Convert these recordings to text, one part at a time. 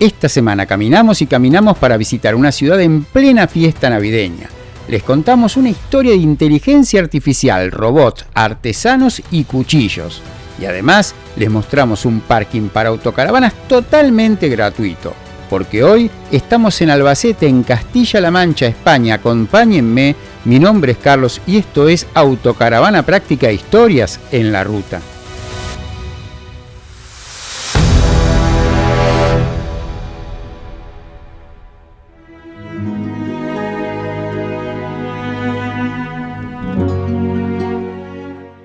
Esta semana caminamos y caminamos para visitar una ciudad en plena fiesta navideña. Les contamos una historia de inteligencia artificial, robots, artesanos y cuchillos. Y además les mostramos un parking para autocaravanas totalmente gratuito. Porque hoy estamos en Albacete, en Castilla-La Mancha, España. Acompáñenme, mi nombre es Carlos y esto es Autocaravana Práctica Historias en la Ruta.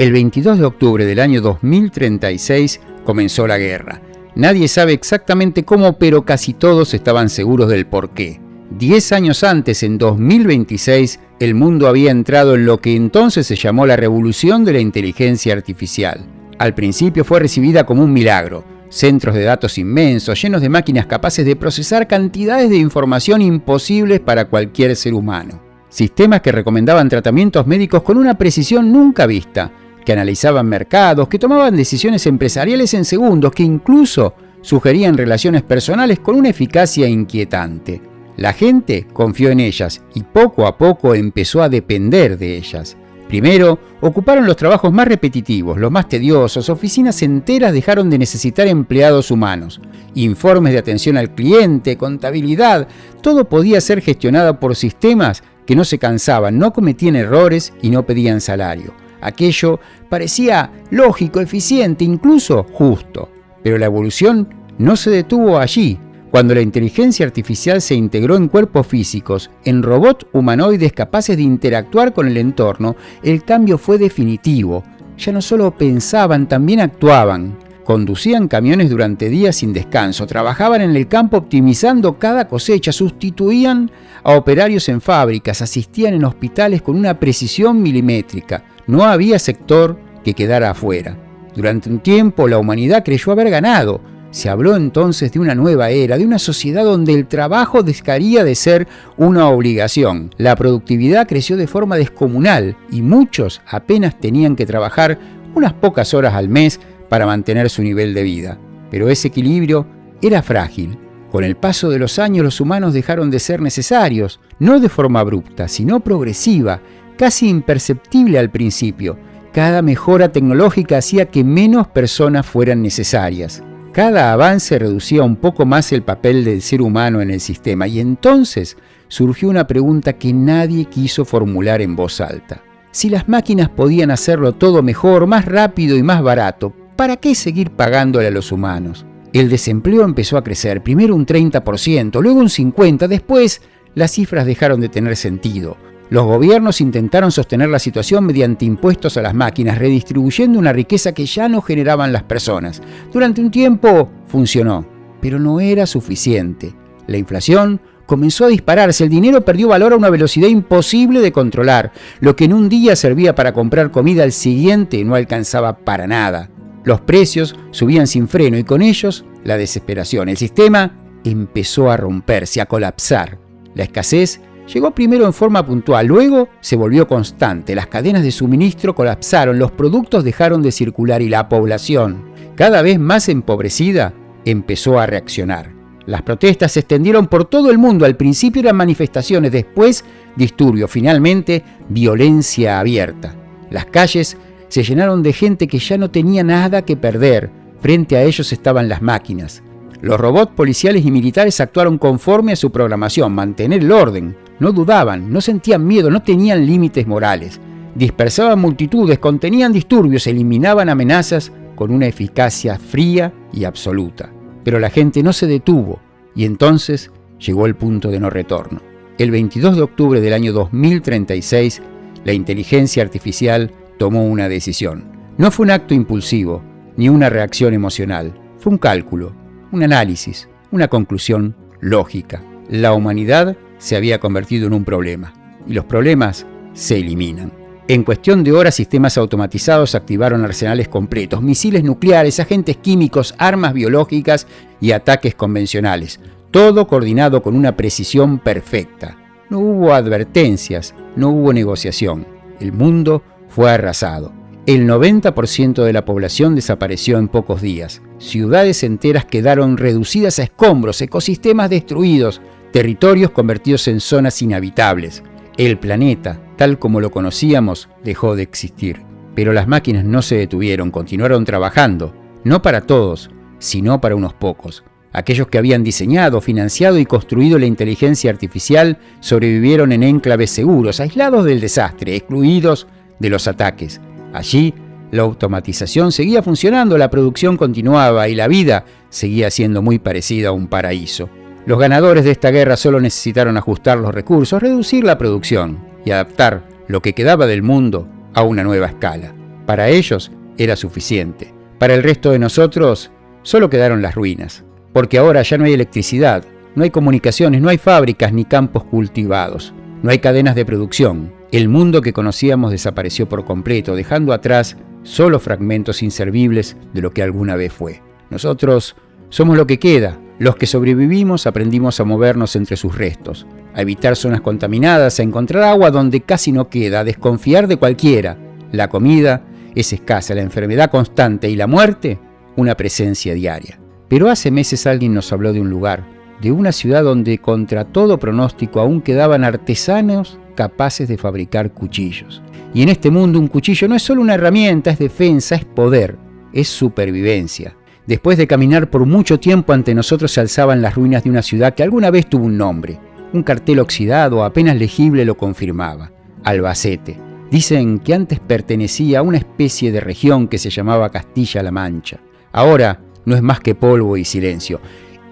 El 22 de octubre del año 2036 comenzó la guerra. Nadie sabe exactamente cómo, pero casi todos estaban seguros del porqué. 10 años antes, en 2026, el mundo había entrado en lo que entonces se llamó la revolución de la inteligencia artificial. Al principio fue recibida como un milagro. Centros de datos inmensos, llenos de máquinas capaces de procesar cantidades de información imposibles para cualquier ser humano. Sistemas que recomendaban tratamientos médicos con una precisión nunca vista, que analizaban mercados, que tomaban decisiones empresariales en segundos, que incluso sugerían relaciones personales con una eficacia inquietante. La gente confió en ellas y poco a poco empezó a depender de ellas. Primero, ocuparon los trabajos más repetitivos, los más tediosos, oficinas enteras dejaron de necesitar empleados humanos. Informes de atención al cliente, contabilidad, todo podía ser gestionado por sistemas que no se cansaban, no cometían errores y no pedían salario. Aquello parecía lógico, eficiente, incluso justo. Pero la evolución no se detuvo allí. Cuando la inteligencia artificial se integró en cuerpos físicos, en robots humanoides capaces de interactuar con el entorno, el cambio fue definitivo. Ya no solo pensaban, también actuaban. Conducían camiones durante días sin descanso, trabajaban en el campo optimizando cada cosecha, sustituían a operarios en fábricas, asistían en hospitales con una precisión milimétrica. No había sector que quedara afuera. Durante un tiempo la humanidad creyó haber ganado. Se habló entonces de una nueva era, de una sociedad donde el trabajo dejaría de ser una obligación. La productividad creció de forma descomunal y muchos apenas tenían que trabajar unas pocas horas al mes para mantener su nivel de vida. Pero ese equilibrio era frágil. Con el paso de los años los humanos dejaron de ser necesarios, no de forma abrupta, sino progresiva, casi imperceptible al principio. Cada mejora tecnológica hacía que menos personas fueran necesarias. Cada avance reducía un poco más el papel del ser humano en el sistema y entonces surgió una pregunta que nadie quiso formular en voz alta. Si las máquinas podían hacerlo todo mejor, más rápido y más barato, ¿para qué seguir pagándole a los humanos? El desempleo empezó a crecer, primero un 30%, luego un 50%, después las cifras dejaron de tener sentido. Los gobiernos intentaron sostener la situación mediante impuestos a las máquinas, redistribuyendo una riqueza que ya no generaban las personas. Durante un tiempo funcionó, pero no era suficiente. La inflación comenzó a dispararse, el dinero perdió valor a una velocidad imposible de controlar. Lo que en un día servía para comprar comida, al siguiente no alcanzaba para nada. Los precios subían sin freno y con ellos la desesperación. El sistema empezó a romperse, a colapsar. La escasez llegó primero en forma puntual, luego se volvió constante. Las cadenas de suministro colapsaron, los productos dejaron de circular y la población, cada vez más empobrecida, empezó a reaccionar. Las protestas se extendieron por todo el mundo. Al principio eran manifestaciones, después disturbios, finalmente violencia abierta. Las calles se llenaron de gente que ya no tenía nada que perder. Frente a ellos estaban las máquinas. Los robots policiales y militares actuaron conforme a su programación, mantener el orden. No dudaban, no sentían miedo, no tenían límites morales. Dispersaban multitudes, contenían disturbios, eliminaban amenazas con una eficacia fría y absoluta. Pero la gente no se detuvo y entonces llegó el punto de no retorno. El 22 de octubre del año 2036, la inteligencia artificial tomó una decisión. No fue un acto impulsivo, ni una reacción emocional. Fue un cálculo, un análisis, una conclusión lógica. La humanidad se había convertido en un problema, y los problemas se eliminan. En cuestión de horas, sistemas automatizados activaron arsenales completos, misiles nucleares, agentes químicos, armas biológicas y ataques convencionales. Todo coordinado con una precisión perfecta. No hubo advertencias, no hubo negociación. El mundo fue arrasado. El 90% de la población desapareció en pocos días. Ciudades enteras quedaron reducidas a escombros, ecosistemas destruidos, territorios convertidos en zonas inhabitables. El planeta, tal como lo conocíamos, dejó de existir. Pero las máquinas no se detuvieron, continuaron trabajando, no para todos, sino para unos pocos. Aquellos que habían diseñado, financiado y construido la inteligencia artificial sobrevivieron en enclaves seguros, aislados del desastre, excluidos de los ataques. Allí, la automatización seguía funcionando, la producción continuaba y la vida seguía siendo muy parecida a un paraíso. Los ganadores de esta guerra solo necesitaron ajustar los recursos, reducir la producción y adaptar lo que quedaba del mundo a una nueva escala. Para ellos era suficiente. Para el resto de nosotros, solo quedaron las ruinas. Porque ahora ya no hay electricidad, no hay comunicaciones, no hay fábricas ni campos cultivados, no hay cadenas de producción. El mundo que conocíamos desapareció por completo, dejando atrás solo fragmentos inservibles de lo que alguna vez fue. Nosotros somos lo que queda. Los que sobrevivimos aprendimos a movernos entre sus restos, a evitar zonas contaminadas, a encontrar agua donde casi no queda, a desconfiar de cualquiera. La comida es escasa, la enfermedad constante y la muerte una presencia diaria. Pero hace meses alguien nos habló de un lugar, de una ciudad donde contra todo pronóstico aún quedaban artesanos capaces de fabricar cuchillos. Y en este mundo un cuchillo no es solo una herramienta, es defensa, es poder, es supervivencia. Después de caminar por mucho tiempo ante nosotros se alzaban las ruinas de una ciudad que alguna vez tuvo un nombre. Un cartel oxidado apenas legible lo confirmaba: Albacete. Dicen que antes pertenecía a una especie de región que se llamaba Castilla-La Mancha. Ahora no es más que polvo y silencio.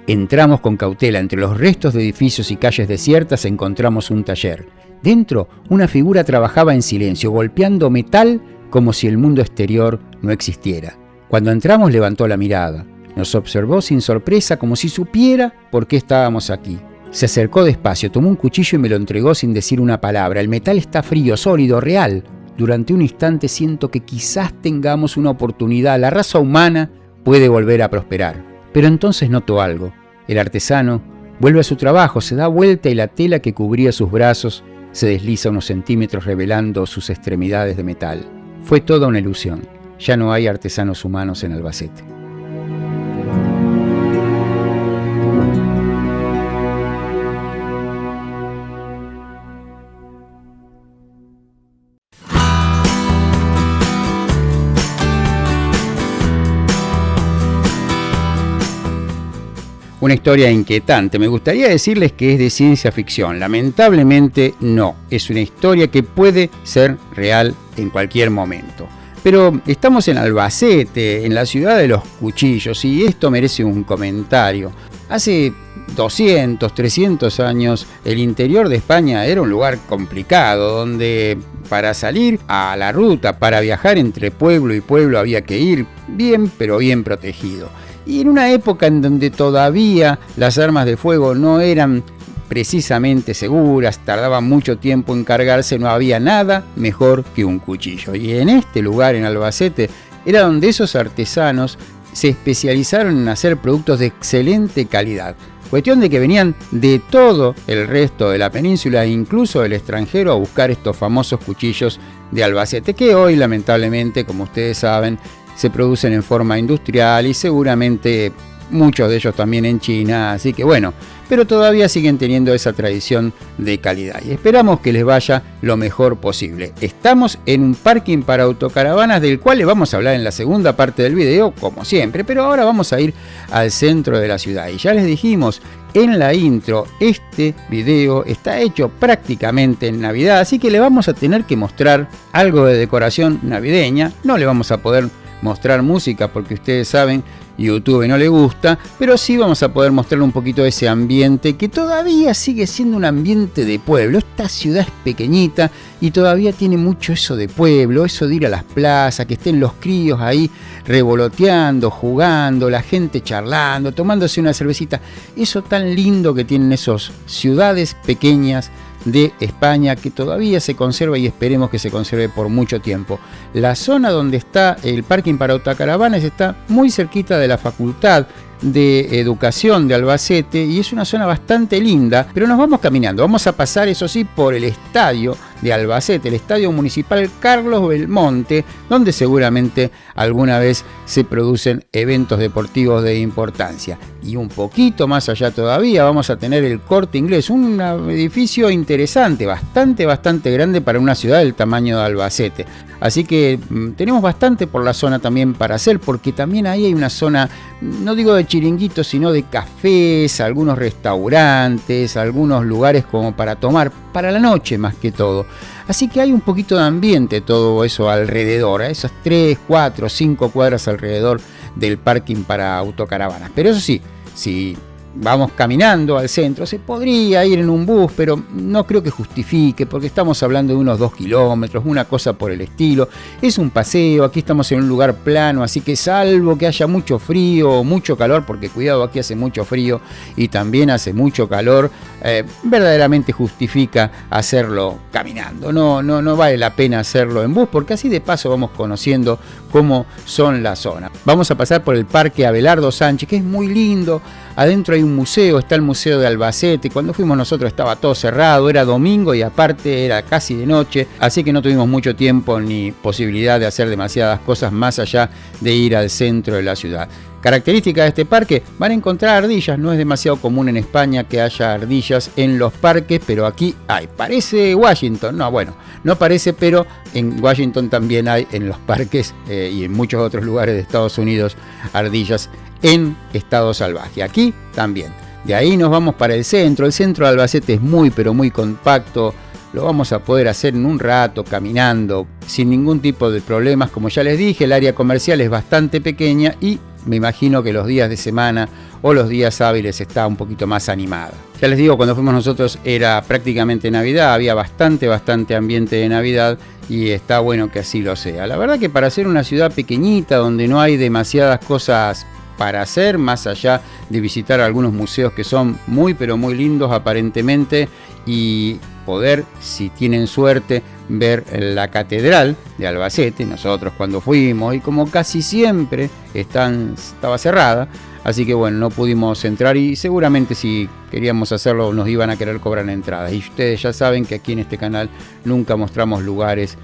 Entramos con cautela. Entre los restos de edificios y calles desiertas encontramos un taller. Dentro, una figura trabajaba en silencio, golpeando metal como si el mundo exterior no existiera. Cuando entramos levantó la mirada. Nos observó sin sorpresa, como si supiera por qué estábamos aquí. Se acercó despacio, tomó un cuchillo y me lo entregó sin decir una palabra. El metal está frío, sólido, real. Durante un instante siento que quizás tengamos una oportunidad. La raza humana puede volver a prosperar. Pero entonces noto algo. El artesano vuelve a su trabajo, se da vuelta y la tela que cubría sus brazos se desliza unos centímetros revelando sus extremidades de metal. Fue toda una ilusión. Ya no hay artesanos humanos en Albacete. Una historia inquietante. Me gustaría decirles que es de ciencia ficción. Lamentablemente no. Es una historia que puede ser real en cualquier momento. Pero estamos en Albacete, en la ciudad de los cuchillos, y esto merece un comentario. Hace 200, 300 años, el interior de España era un lugar complicado, donde para salir a la ruta, para viajar entre pueblo y pueblo, había que ir bien, pero bien protegido. Y en una época en donde todavía las armas de fuego no eran precisamente seguras, tardaban mucho tiempo en cargarse, no había nada mejor que un cuchillo. Y en este lugar, en Albacete, era donde esos artesanos se especializaron en hacer productos de excelente calidad. Cuestión de que venían de todo el resto de la península e incluso del extranjero a buscar estos famosos cuchillos de Albacete, que hoy lamentablemente, como ustedes saben, se producen en forma industrial y seguramente muchos de ellos también en China, así que bueno, pero todavía siguen teniendo esa tradición de calidad y esperamos que les vaya lo mejor posible. Estamos en un parking para autocaravanas del cual les vamos a hablar en la segunda parte del video, como siempre, pero ahora vamos a ir al centro de la ciudad y ya les dijimos en la intro, este video está hecho prácticamente en Navidad, así que le vamos a tener que mostrar algo de decoración navideña. No le vamos a poder mostrar música porque ustedes saben, YouTube no le gusta, pero sí vamos a poder mostrarle un poquito de ese ambiente que todavía sigue siendo un ambiente de pueblo. Esta ciudad es pequeñita y todavía tiene mucho eso de pueblo, eso de ir a las plazas, que estén los críos ahí revoloteando, jugando, la gente charlando, tomándose una cervecita. Eso tan lindo que tienen esas ciudades pequeñas de España que todavía se conserva y esperemos que se conserve por mucho tiempo. La zona donde está el parking para autocaravanas está muy cerquita de la Facultad de Educación de Albacete y es una zona bastante linda, pero nos vamos caminando. Vamos a pasar, eso sí, por el estadio de Albacete, el Estadio Municipal Carlos Belmonte, donde seguramente alguna vez se producen eventos deportivos de importancia. Y un poquito más allá todavía vamos a tener el Corte Inglés, un edificio interesante, bastante grande para una ciudad del tamaño de Albacete. Así que tenemos bastante por la zona también para hacer, porque también ahí hay una zona, no digo de chiringuitos, sino de cafés, algunos restaurantes, algunos lugares como para tomar, para la noche más que todo. Así que hay un poquito de ambiente todo eso alrededor, a esas 3, 4, 5 cuadras alrededor del parking para autocaravanas. Pero eso sí, si vamos caminando al centro, se podría ir en un bus, pero no creo que justifique, porque estamos hablando de unos 2 kilómetros, una cosa por el estilo. Es un paseo, aquí estamos en un lugar plano, así que salvo que haya mucho frío o mucho calor, porque cuidado, aquí hace mucho frío y también hace mucho calor, verdaderamente justifica hacerlo caminando. No vale la pena hacerlo en bus, porque así de paso vamos conociendo cómo son las zonas. Vamos a pasar por el Parque Abelardo Sánchez, que es muy lindo. Adentro hay un museo, está el Museo de Albacete. Cuando fuimos nosotros estaba todo cerrado, era domingo y aparte era casi de noche, así que no tuvimos mucho tiempo ni posibilidad de hacer demasiadas cosas más allá de ir al centro de la ciudad. Característica de este parque, van a encontrar ardillas, no es demasiado común en España que haya ardillas en los parques, pero aquí hay. Parece Washington, no parece, pero en Washington también hay en los parques y en muchos otros lugares de Estados Unidos ardillas en estado salvaje. Aquí también. De ahí nos vamos para el centro. El centro de Albacete es muy pero muy compacto. Lo vamos a poder hacer en un rato, caminando, sin ningún tipo de problemas. Como ya les dije, el área comercial es bastante pequeña y me imagino que los días de semana o los días hábiles está un poquito más animada. Ya les digo, cuando fuimos nosotros era prácticamente Navidad, había bastante ambiente de Navidad y está bueno que así lo sea. La verdad que para ser una ciudad pequeñita donde no hay demasiadas cosas para hacer, más allá de visitar algunos museos que son muy pero muy lindos aparentemente, y poder, si tienen suerte, ver la catedral de Albacete. Nosotros cuando fuimos, y como casi siempre estaba cerrada, así que bueno, no pudimos entrar y seguramente si queríamos hacerlo nos iban a querer cobrar entradas. Y ustedes ya saben que aquí en este canal nunca mostramos lugares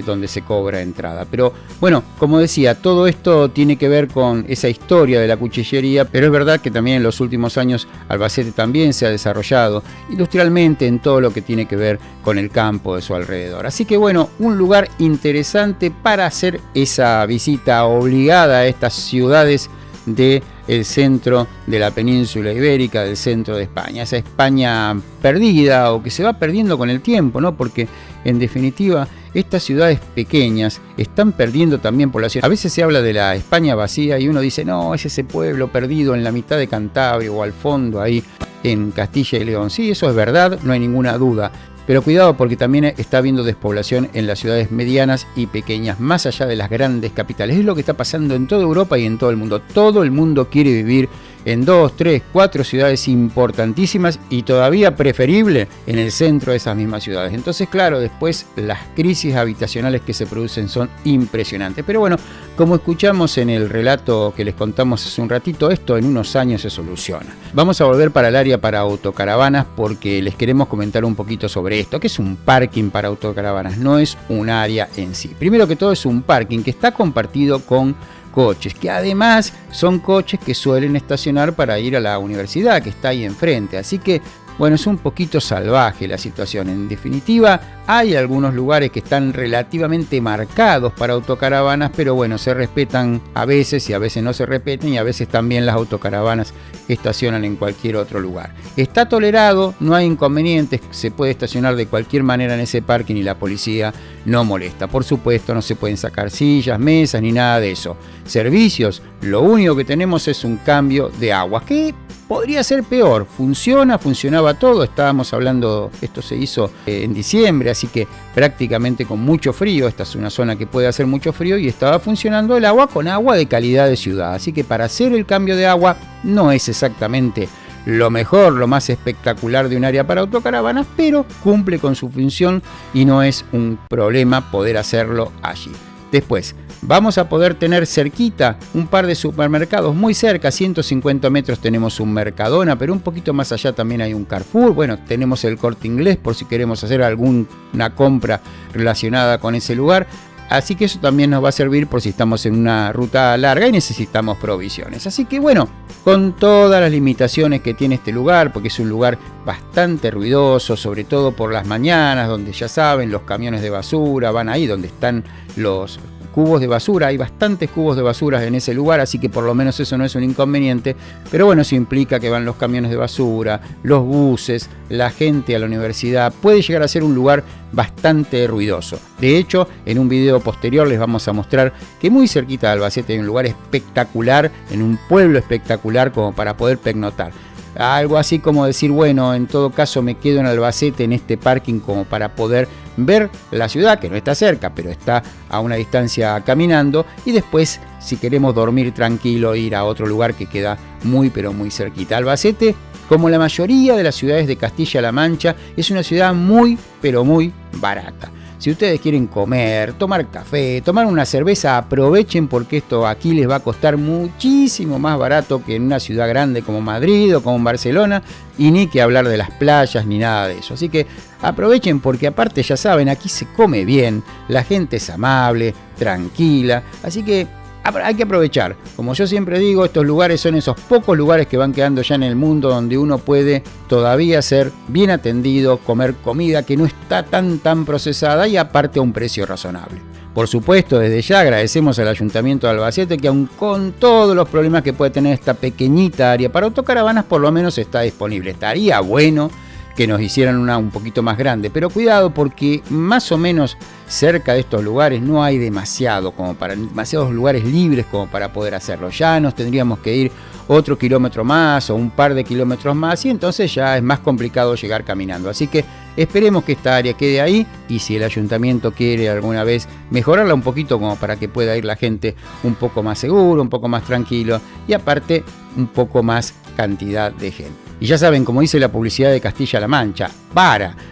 donde se cobra entrada. Pero bueno, como decía, todo esto tiene que ver con esa historia de la cuchillería, pero es verdad que también en los últimos años Albacete también se ha desarrollado industrialmente en todo lo que tiene que ver con el campo de su alrededor. Así que bueno, un lugar interesante para hacer esa visita obligada a estas ciudades del centro de la península ibérica, del centro de España, esa España perdida o que se va perdiendo con el tiempo, ¿no? Porque en definitiva estas ciudades pequeñas están perdiendo también población. A veces se habla de la España vacía y uno dice, no, es ese pueblo perdido en la mitad de Cantabria o al fondo ahí en Castilla y León. Sí, eso es verdad, no hay ninguna duda. Pero cuidado porque también está habiendo despoblación en las ciudades medianas y pequeñas, más allá de las grandes capitales. Es lo que está pasando en toda Europa y en todo el mundo. Todo el mundo quiere vivir en 2, 3, 4 ciudades importantísimas y todavía preferible en el centro de esas mismas ciudades. Entonces, claro, después las crisis habitacionales que se producen son impresionantes. Pero bueno, como escuchamos en el relato que les contamos hace un ratito, esto en unos años se soluciona. Vamos a volver para el área para autocaravanas porque les queremos comentar un poquito sobre esto, que es un parking para autocaravanas, no es un área en sí. Primero que todo es un parking que está compartido con coches, que además son coches que suelen estacionar para ir a la universidad que está ahí enfrente, así que bueno, es un poquito salvaje la situación. En definitiva, hay algunos lugares que están relativamente marcados para autocaravanas, pero bueno, se respetan a veces y a veces no se respetan, y a veces también las autocaravanas estacionan en cualquier otro lugar. Está tolerado, no hay inconvenientes, se puede estacionar de cualquier manera en ese parking y la policía no molesta. Por supuesto, no se pueden sacar sillas, mesas ni nada de eso. Servicios, lo único que tenemos es un cambio de agua, que podría ser peor. Funcionaba todo. Estábamos hablando, esto se hizo en diciembre, así que prácticamente con mucho frío. Esta es una zona que puede hacer mucho frío y estaba funcionando el agua con agua de calidad de ciudad. Así que para hacer el cambio de agua no es exactamente lo mejor, lo más espectacular de un área para autocaravanas, pero cumple con su función y no es un problema poder hacerlo allí. Después, Vamos a poder tener cerquita un par de supermercados muy cerca, 150 metros tenemos un Mercadona, pero un poquito más allá también hay un Carrefour. Bueno, tenemos el Corte Inglés por si queremos hacer alguna compra relacionada con ese lugar. Así que eso también nos va a servir por si estamos en una ruta larga y necesitamos provisiones. Así que bueno, con todas las limitaciones que tiene este lugar, porque es un lugar bastante ruidoso, sobre todo por las mañanas, donde ya saben, los camiones de basura van ahí, donde están los cubos de basura, hay bastantes cubos de basura en ese lugar, así que por lo menos eso no es un inconveniente, pero bueno, eso implica que van los camiones de basura, los buses, la gente a la universidad, puede llegar a ser un lugar bastante ruidoso. De hecho, en un video posterior les vamos a mostrar que muy cerquita de Albacete hay un lugar espectacular, en un pueblo espectacular como para poder pernoctar. Algo así como decir, bueno, en todo caso me quedo en Albacete, en este parking, como para poder ver la ciudad, que no está cerca, pero está a una distancia caminando, y después, si queremos dormir tranquilo, ir a otro lugar que queda muy, pero muy cerquita. Albacete, como la mayoría de las ciudades de Castilla-La Mancha, es una ciudad muy, pero muy barata. Si ustedes quieren comer, tomar café, tomar una cerveza, aprovechen porque esto aquí les va a costar muchísimo más barato que en una ciudad grande como Madrid o como Barcelona, y ni que hablar de las playas ni nada de eso. Así que aprovechen porque aparte ya saben, aquí se come bien, la gente es amable, tranquila, así que hay que aprovechar. Como yo siempre digo, estos lugares son esos pocos lugares que van quedando ya en el mundo donde uno puede todavía ser bien atendido, comer comida que no está tan procesada y aparte a un precio razonable. Por supuesto, desde ya agradecemos al Ayuntamiento de Albacete que aun con todos los problemas que puede tener esta pequeñita área para autocaravanas, por lo menos está disponible. Estaría bueno que nos hicieran una un poquito más grande, pero cuidado porque más o menos cerca de estos lugares no hay demasiados lugares libres como para poder hacerlo. Ya nos tendríamos que ir otro kilómetro más o un par de kilómetros más y entonces ya es más complicado llegar caminando. Así que esperemos que esta área quede ahí y si el ayuntamiento quiere alguna vez mejorarla un poquito como para que pueda ir la gente un poco más seguro, un poco más tranquilo y aparte un poco más cantidad de gente. Y ya saben, como dice la publicidad de Castilla-La Mancha,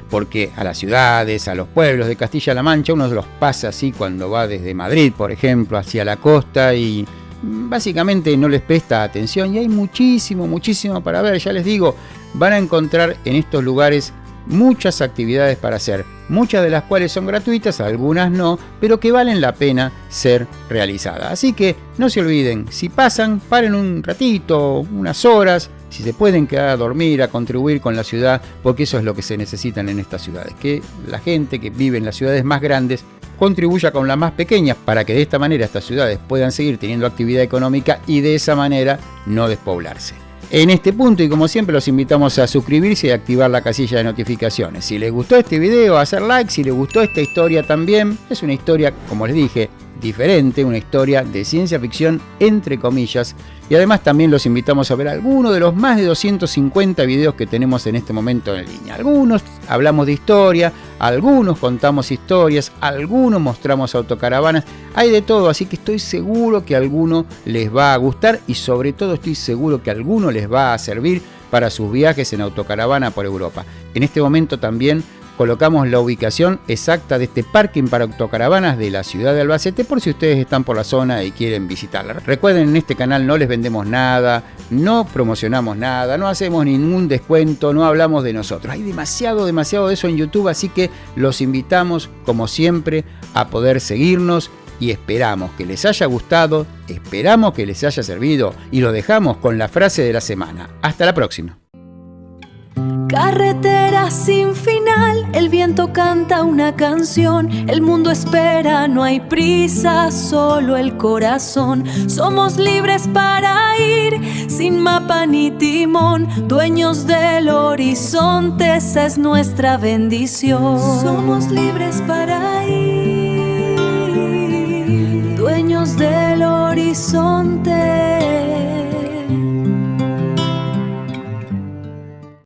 porque a las ciudades, a los pueblos de Castilla-La Mancha uno los pasa así cuando va desde Madrid, por ejemplo, hacia la costa y básicamente no les presta atención y hay muchísimo para ver. Ya les digo, van a encontrar en estos lugares muchas actividades para hacer, muchas de las cuales son gratuitas, algunas no, pero que valen la pena ser realizadas. Así que no se olviden, si pasan, paren un ratito, unas horas, si se pueden quedar a dormir, a contribuir con la ciudad, porque eso es lo que se necesitan en estas ciudades, que la gente que vive en las ciudades más grandes contribuya con las más pequeñas para que de esta manera estas ciudades puedan seguir teniendo actividad económica y de esa manera no despoblarse. En este punto y como siempre los invitamos a suscribirse y a activar la casilla de notificaciones. Si les gustó este video, hacer like. Si les gustó esta historia también, es una historia, como les dije, diferente, una historia de ciencia ficción entre comillas. Y además también los invitamos a ver algunos de los más de 250 videos que tenemos en este momento en línea. Algunos hablamos de historia, algunos contamos historias, algunos mostramos autocaravanas, hay de todo, así que estoy seguro que a alguno les va a gustar y sobre todo estoy seguro que a alguno les va a servir para sus viajes en autocaravana por Europa. En este momento también colocamos la ubicación exacta de este parking para autocaravanas de la ciudad de Albacete por si ustedes están por la zona y quieren visitarla. Recuerden, en este canal no les vendemos nada, no promocionamos nada, no hacemos ningún descuento, no hablamos de nosotros. Hay demasiado de eso en YouTube, así que los invitamos, como siempre, a poder seguirnos y esperamos que les haya gustado, esperamos que les haya servido y lo dejamos con la frase de la semana. Hasta la próxima. Carretera sin final, el viento canta una canción, el mundo espera, no hay prisa, solo el corazón. Somos libres para ir, sin mapa ni timón, dueños del horizonte, esa es nuestra bendición. Somos libres para ir, dueños del horizonte.